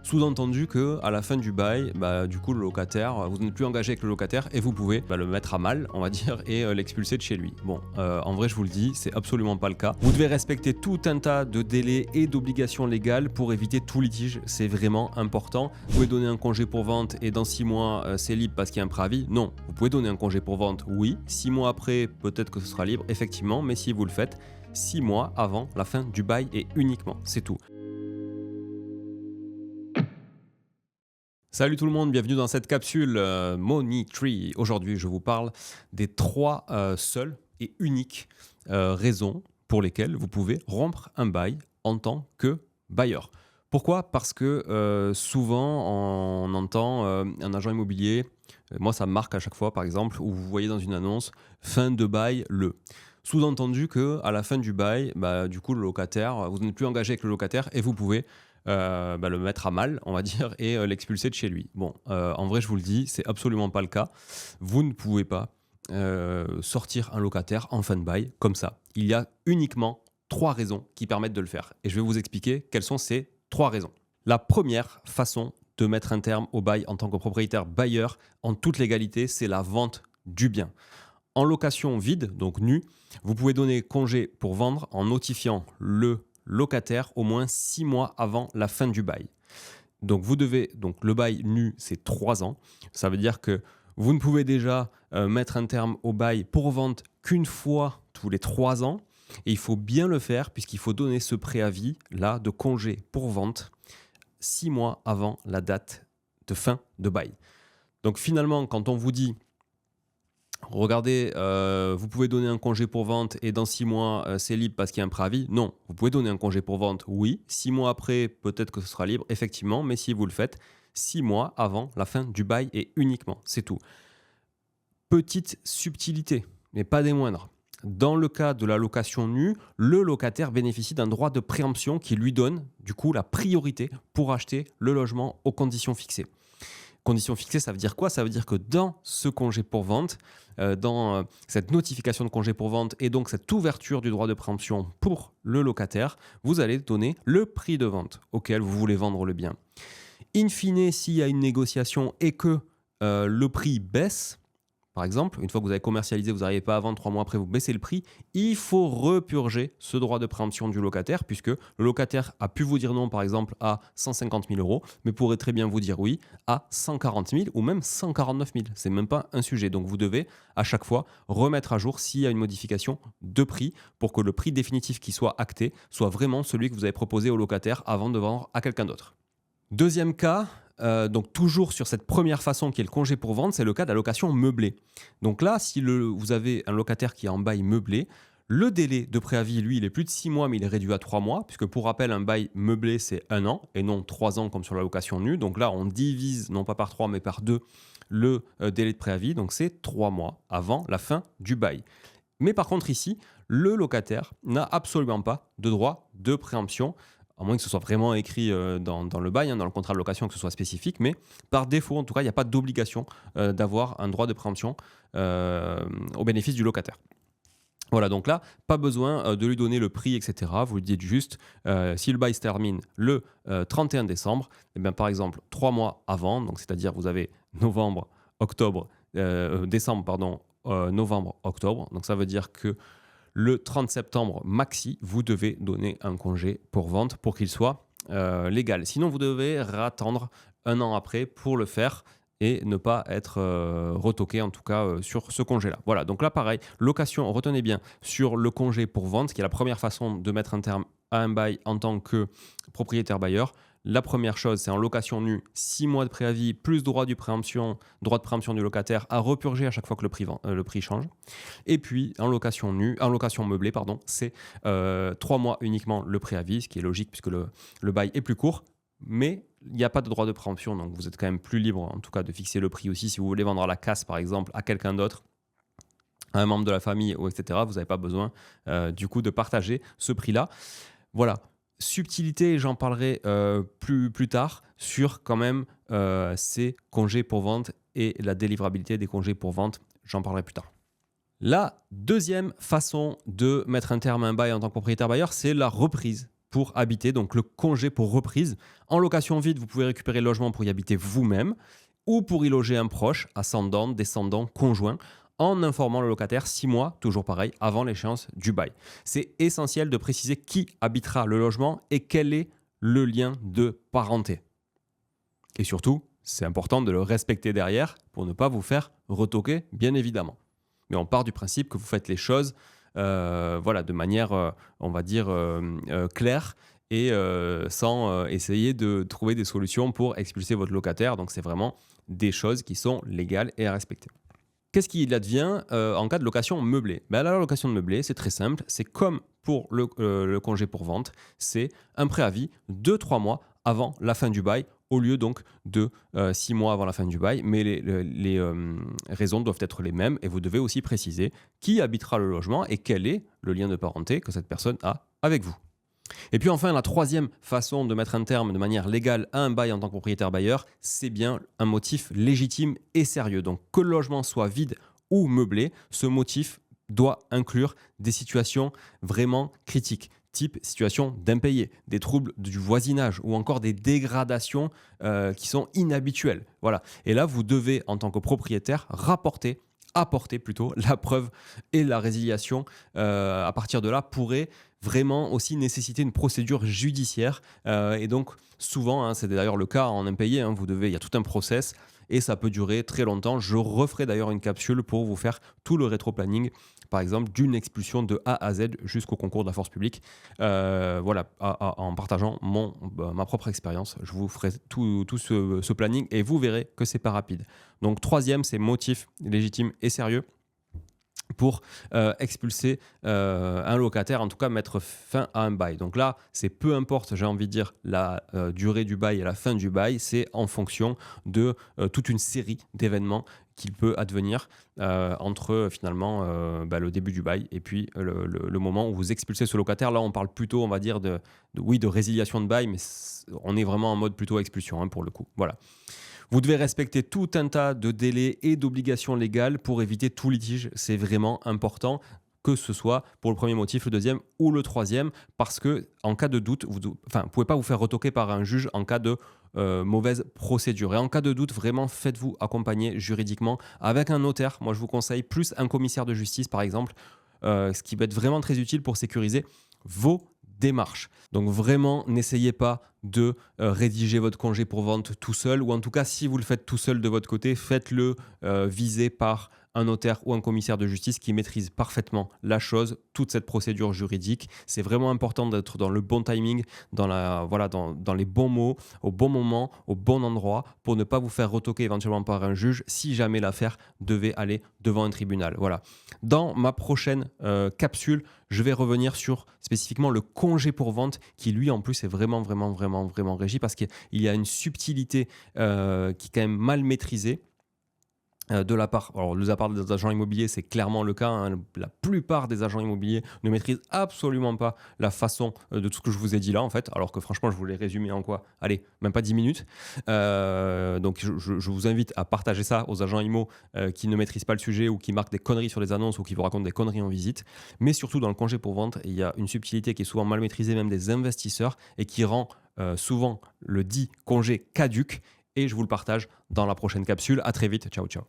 Sous-entendu que à la fin du bail, du coup le locataire, vous n'êtes plus engagé avec le locataire et vous pouvez le mettre à mal, on va dire, et l'expulser de chez lui. Bon, en vrai je vous le dis, c'est absolument pas le cas. Vous devez respecter tout un tas de délais et d'obligations légales pour éviter tout litige, c'est vraiment important. Vous pouvez donner un congé pour vente et dans 6 mois c'est libre parce qu'il y a un préavis. Non, vous pouvez donner un congé pour vente, oui. 6 mois après, peut-être que ce sera libre, effectivement, mais si vous le faites 6 mois avant la fin du bail et uniquement, c'est tout. Salut tout le monde, bienvenue dans cette capsule Money Tree. Aujourd'hui, je vous parle des 3 seules et uniques raisons pour lesquelles vous pouvez rompre un bail en tant que bailleur. Pourquoi? Parce que souvent on entend un agent immobilier, moi ça me marque à chaque fois par exemple, où vous voyez dans une annonce fin de bail le. Sous-entendu que à la fin du bail, du coup le locataire, vous n'êtes plus engagé avec le locataire et vous pouvez le mettre à mal, on va dire, et l'expulser de chez lui. Bon, en vrai, je vous le dis, c'est absolument pas le cas. Vous ne pouvez pas sortir un locataire en fin de bail comme ça. Il y a uniquement 3 raisons qui permettent de le faire. Et je vais vous expliquer quelles sont ces 3 raisons. La première façon de mettre un terme au bail en tant que propriétaire bailleur, en toute légalité, c'est la vente du bien. En location vide, donc nue, vous pouvez donner congé pour vendre en notifiant le locataire au moins 6 mois avant la fin du bail. Donc le bail nu, c'est 3 ans. Ça veut dire que vous ne pouvez déjà mettre un terme au bail pour vente qu'une fois tous les 3 ans. Et il faut bien le faire puisqu'il faut donner ce préavis là de congé pour vente 6 mois avant la date de fin de bail. Donc finalement, quand on vous dit regardez, vous pouvez donner un congé pour vente et dans 6 mois, c'est libre parce qu'il y a un préavis. Non, vous pouvez donner un congé pour vente, oui. 6 mois après, peut-être que ce sera libre, effectivement, mais si vous le faites 6 mois avant la fin du bail et uniquement, c'est tout. Petite subtilité, mais pas des moindres. Dans le cas de la location nue, le locataire bénéficie d'un droit de préemption qui lui donne, du coup, la priorité pour acheter le logement aux conditions fixées. Conditions fixées, ça veut dire quoi? Ça veut dire que dans ce congé pour vente, dans cette notification de congé pour vente et donc cette ouverture du droit de préemption pour le locataire, vous allez donner le prix de vente auquel vous voulez vendre le bien. In fine, s'il y a une négociation et que le prix baisse, par exemple, une fois que vous avez commercialisé, vous n'arrivez pas à vendre 3 mois après, vous baissez le prix, il faut repurger ce droit de préemption du locataire puisque le locataire a pu vous dire non, par exemple, à 150 000 euros, mais pourrait très bien vous dire oui à 140 000 ou même 149 000. C'est même pas un sujet. Donc vous devez à chaque fois remettre à jour s'il y a une modification de prix pour que le prix définitif qui soit acté soit vraiment celui que vous avez proposé au locataire avant de vendre à quelqu'un d'autre. Deuxième cas, donc toujours sur cette première façon qui est le congé pour vendre, c'est le cas de la location meublée. Donc là, si vous avez un locataire qui est en bail meublé, le délai de préavis, lui, il est plus de 6 mois, mais il est réduit à 3 mois, puisque pour rappel, un bail meublé, c'est 1 an et non 3 ans comme sur la location nue. Donc là, on divise non pas par 3, mais par 2 le délai de préavis, donc c'est 3 mois avant la fin du bail. Mais par contre ici, le locataire n'a absolument pas de droit de préemption, à moins que ce soit vraiment écrit dans le bail, dans le contrat de location, que ce soit spécifique, mais par défaut, en tout cas, il n'y a pas d'obligation d'avoir un droit de préemption au bénéfice du locataire. Voilà, donc là, pas besoin de lui donner le prix, etc. Vous lui dites juste, si le bail se termine le 31 décembre, eh bien, par exemple, 3 mois avant, donc c'est-à-dire vous avez décembre, pardon, novembre, octobre. Donc ça veut dire que le 30 septembre maxi, vous devez donner un congé pour vente pour qu'il soit légal. Sinon, vous devez attendre 1 an après pour le faire et ne pas être retoqué en tout cas sur ce congé-là. Voilà, donc là pareil, location, retenez bien, sur le congé pour vente, qui est la première façon de mettre un terme à un bail en tant que propriétaire bailleur. La première chose, c'est en location nue, 6 mois de préavis plus droit de préemption du locataire à repurger à chaque fois que le prix change. Et puis en location meublée, c'est 3 mois uniquement le préavis, ce qui est logique puisque le bail est plus court. Mais il n'y a pas de droit de préemption, donc vous êtes quand même plus libre en tout cas de fixer le prix aussi. Si vous voulez vendre à la casse par exemple à quelqu'un d'autre, à un membre de la famille, etc., vous n'avez pas besoin du coup de partager ce prix-là. Voilà. Subtilité, j'en parlerai plus tard sur quand même ces congés pour vente et la délivrabilité des congés pour vente. J'en parlerai plus tard. La deuxième façon de mettre un terme à un bail en tant que propriétaire bailleur, c'est la reprise pour habiter, donc le congé pour reprise. En location vide, vous pouvez récupérer le logement pour y habiter vous-même ou pour y loger un proche, ascendant, descendant, conjoint, en informant le locataire 6 mois, toujours pareil, avant l'échéance du bail. C'est essentiel de préciser qui habitera le logement et quel est le lien de parenté. Et surtout, c'est important de le respecter derrière pour ne pas vous faire retoquer, bien évidemment. Mais on part du principe que vous faites les choses de manière, on va dire, claire et sans essayer de trouver des solutions pour expulser votre locataire. Donc, c'est vraiment des choses qui sont légales et à respecter. Qu'est-ce qu'il advient en cas de location meublée? La location de meublé, c'est très simple. C'est comme pour le congé pour vente. C'est un préavis de 3 mois avant la fin du bail, au lieu donc de 6 mois avant la fin du bail. Mais les raisons doivent être les mêmes et vous devez aussi préciser qui habitera le logement et quel est le lien de parenté que cette personne a avec vous. Et puis enfin, la troisième façon de mettre un terme de manière légale à un bail en tant que propriétaire bailleur, c'est bien un motif légitime et sérieux. Donc que le logement soit vide ou meublé, ce motif doit inclure des situations vraiment critiques, type situation d'impayé, des troubles du voisinage ou encore des dégradations qui sont inhabituelles. Voilà. Et là, vous devez, en tant que propriétaire, apporter plutôt la preuve et la résiliation à partir de là pourrait vraiment aussi nécessiter une procédure judiciaire et donc souvent, c'est d'ailleurs le cas en impayé, il y a tout un process et ça peut durer très longtemps. Je referai d'ailleurs une capsule pour vous faire tout le rétro-planning, par exemple d'une expulsion de A à Z jusqu'au concours de la force publique. En partageant ma propre expérience, je vous ferai tout ce planning et vous verrez que c'est pas rapide. Donc troisième, c'est motif légitime et sérieux pour expulser un locataire, en tout cas mettre fin à un bail. Donc là, c'est peu importe, j'ai envie de dire, la durée du bail et la fin du bail, c'est en fonction de toute une série d'événements qu'il peut advenir entre finalement le début du bail et puis le moment où vous expulsez ce locataire. Là, on parle plutôt, on va dire, de résiliation de bail, mais on est vraiment en mode plutôt expulsion pour le coup. Voilà. Vous devez respecter tout un tas de délais et d'obligations légales pour éviter tout litige. C'est vraiment important, que ce soit pour le premier motif, le deuxième ou le troisième, parce que en cas de doute, vous ne pouvez pas vous faire retoquer par un juge en cas de mauvaise procédure. Et en cas de doute, vraiment, faites-vous accompagner juridiquement avec un notaire. Moi, je vous conseille plus un commissaire de justice, par exemple, ce qui va être vraiment très utile pour sécuriser vos démarche. Donc vraiment, n'essayez pas de rédiger votre congé pour vente tout seul, ou en tout cas, si vous le faites tout seul de votre côté, faites-le visé par un notaire ou un commissaire de justice qui maîtrise parfaitement la chose, toute cette procédure juridique. C'est vraiment important d'être dans le bon timing, dans les bons mots, au bon moment, au bon endroit, pour ne pas vous faire retoquer éventuellement par un juge si jamais l'affaire devait aller devant un tribunal. Voilà. Dans ma prochaine capsule, je vais revenir sur spécifiquement le congé pour vente qui, lui, en plus, est vraiment régi parce qu'il y a une subtilité qui est quand même mal maîtrisée. De la part des agents immobiliers, c'est clairement le cas. La plupart des agents immobiliers ne maîtrisent absolument pas la façon de tout ce que je vous ai dit là, en fait, alors que franchement, je vous l'ai résumé en quoi? Allez, même pas 10 minutes. Donc, je vous invite à partager ça aux agents immo qui ne maîtrisent pas le sujet ou qui marquent des conneries sur les annonces ou qui vous racontent des conneries en visite. Mais surtout, dans le congé pour vente, il y a une subtilité qui est souvent mal maîtrisée, même des investisseurs, et qui rend souvent le dit congé caduc. Et je vous le partage dans la prochaine capsule. À très vite. Ciao, ciao.